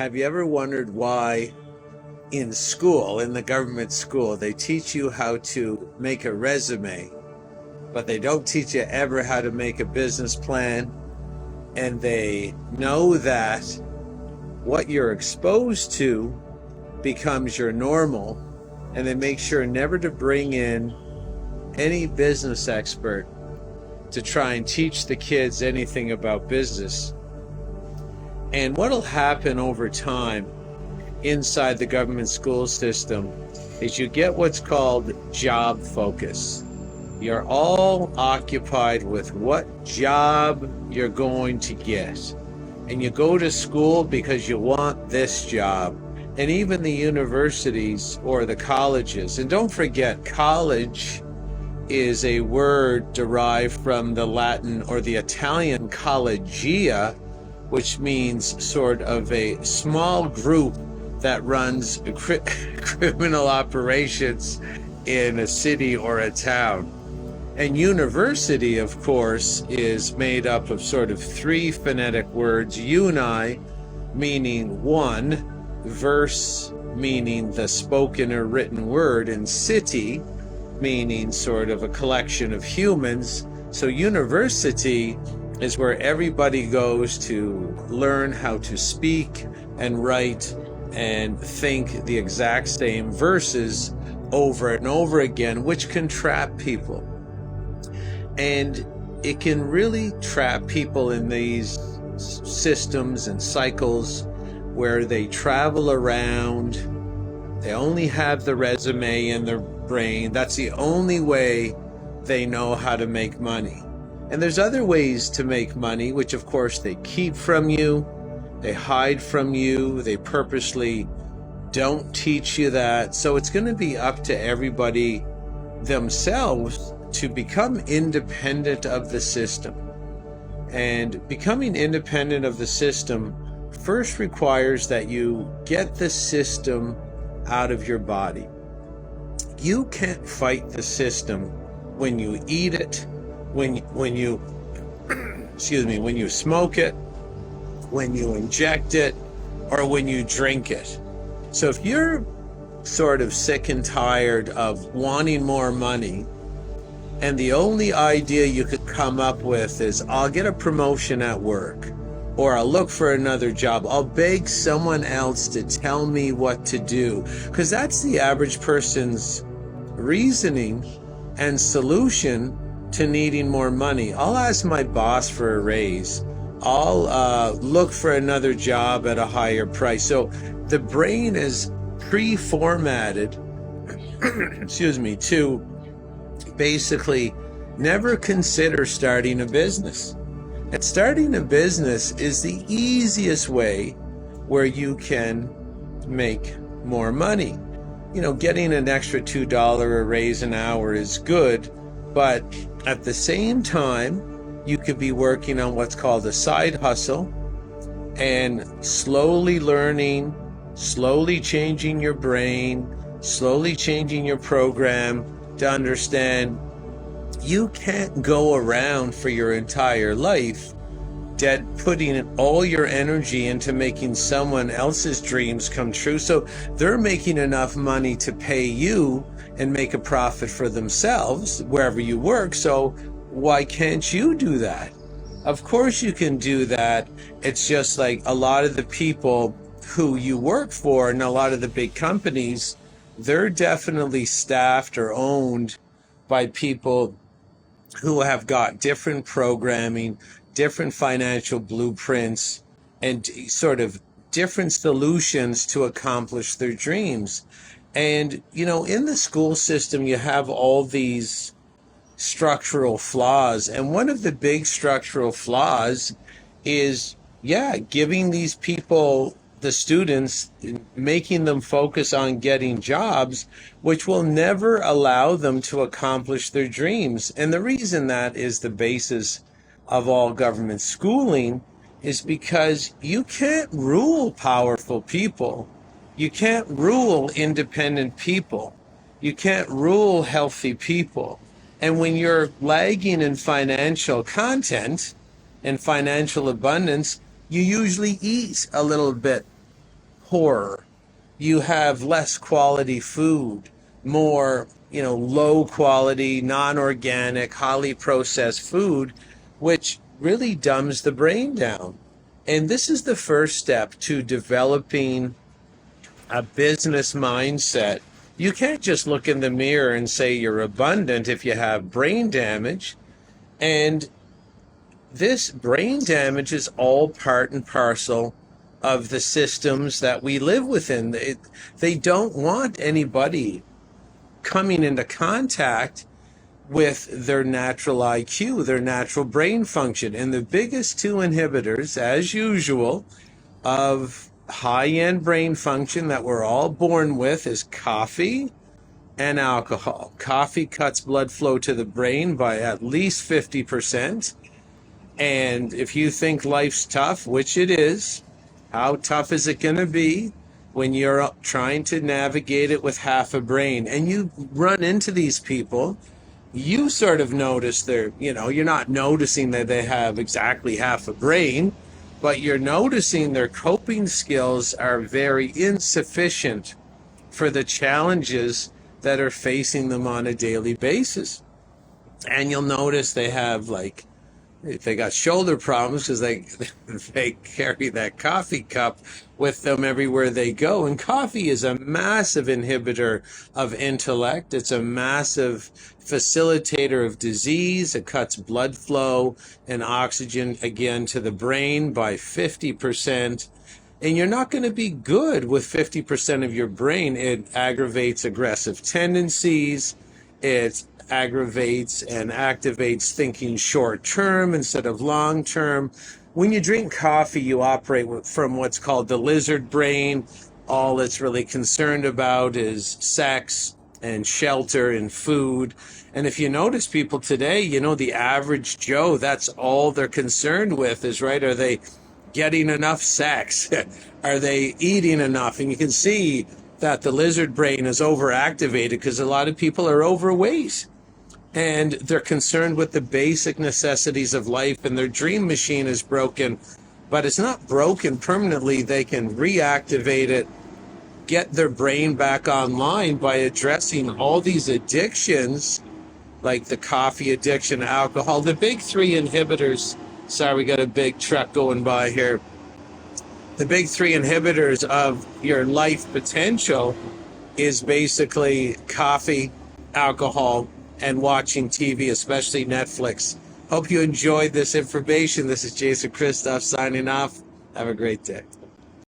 Have you ever wondered why in school, in the government school, they teach you how to make a resume, but they don't teach you ever how to make a business plan? And they know that what you're exposed to becomes your normal, and they make sure never to bring in any business expert to try and teach the kids anything about business. And what'll happen over time inside the government school system is you get what's called job focus. You're all occupied with what job you're going to get. And you go to school because you want this job. And even the universities or the colleges. And don't forget, college is a word derived from the Latin or the Italian collegia, which means sort of a small group that runs criminal operations in a city or a town. And university, of course, is made up of sort of three phonetic words: uni, meaning one, verse, meaning the spoken or written word, and city, meaning sort of a collection of humans. So university is where everybody goes to learn how to speak and write and think the exact same verses over and over again, which can trap people. And it can really trap people in these systems and cycles where they travel around. They only have the resume in their brain. That's the only way they know how to make money. And there's other ways to make money, which of course they keep from you, they hide from you, they purposely don't teach you that. So it's going to be up to everybody themselves to become independent of the system. And becoming independent of the system first requires that you get the system out of your body. You can't fight the system when you eat it, when you when you smoke it, when you inject it, or when you drink it. So if you're sort of sick and tired of wanting more money, and the only idea you could come up with is, I'll get a promotion at work, or I'll look for another job, I'll beg someone else to tell me what to do, because that's the average person's reasoning and solution to needing more money. I'll ask my boss for a raise. I'll look for another job at a higher price. So the brain is pre-formatted to basically never consider starting a business. And starting a business is the easiest way where you can make more money. You know, getting an extra $2 a raise an hour is good, but at the same time, you could be working on what's called a side hustle and slowly learning, slowly changing your brain, slowly changing your program to understand you can't go around for your entire life putting all your energy into making someone else's dreams come true. So they're making enough money to pay you and make a profit for themselves wherever you work. So why can't you do that? Of course you can do that. It's just like a lot of the people who you work for and a lot of the big companies, they're definitely staffed or owned by people who have got different programming, different financial blueprints, and sort of different solutions to accomplish their dreams. And, you know, in the school system, you have all these structural flaws. And one of the big structural flaws is, giving these people, the students, making them focus on getting jobs, which will never allow them to accomplish their dreams. And the reason that is the basis of all government schooling is because you can't rule powerful people. You can't rule independent people. You can't rule healthy people. And when you're lagging in financial content and financial abundance, you usually eat a little bit poorer. You have less quality food, more, low quality, non-organic, highly processed food, which really dumbs the brain down. And this is the first step to developing a business mindset. You can't just look in the mirror and say you're abundant if you have brain damage. And this brain damage is all part and parcel of the systems that we live within. They don't want anybody coming into contact with their natural IQ, their natural brain function. And the biggest two inhibitors, as usual, of high-end brain function that we're all born with is coffee and alcohol. Coffee cuts blood flow to the brain by at least 50%. And if you think life's tough, which it is, how tough is it going to be when you're trying to navigate it with half a brain? And you run into these people, you sort of notice you're not noticing that they have exactly half a brain, but you're noticing their coping skills are very insufficient for the challenges that are facing them on a daily basis. And you'll notice they have they got shoulder problems because they carry that coffee cup with them everywhere they go. And coffee is a massive inhibitor of intellect. It's a massive facilitator of disease. It cuts blood flow and oxygen again to the brain by 50%. And you're not going to be good with 50% of your brain. It aggravates aggressive tendencies. It aggravates and activates thinking short term instead of long term. When you drink coffee, you operate from what's called the lizard brain. All it's really concerned about is sex and shelter and food. And if you notice people today, the average Joe, that's all they're concerned with is, right, are they getting enough sex? Are they eating enough? And you can see that the lizard brain is overactivated because a lot of people are overweight. And they're concerned with the basic necessities of life, and their dream machine is broken. But it's not broken permanently. They can reactivate it, get their brain back online by addressing all these addictions, like the coffee addiction, alcohol, the big three inhibitors. Sorry, we got a big truck going by here. The big three inhibitors of your life potential is basically coffee, alcohol, and watching TV, especially Netflix. Hope you enjoyed this information. This is Jason Christoff signing off. Have a great day.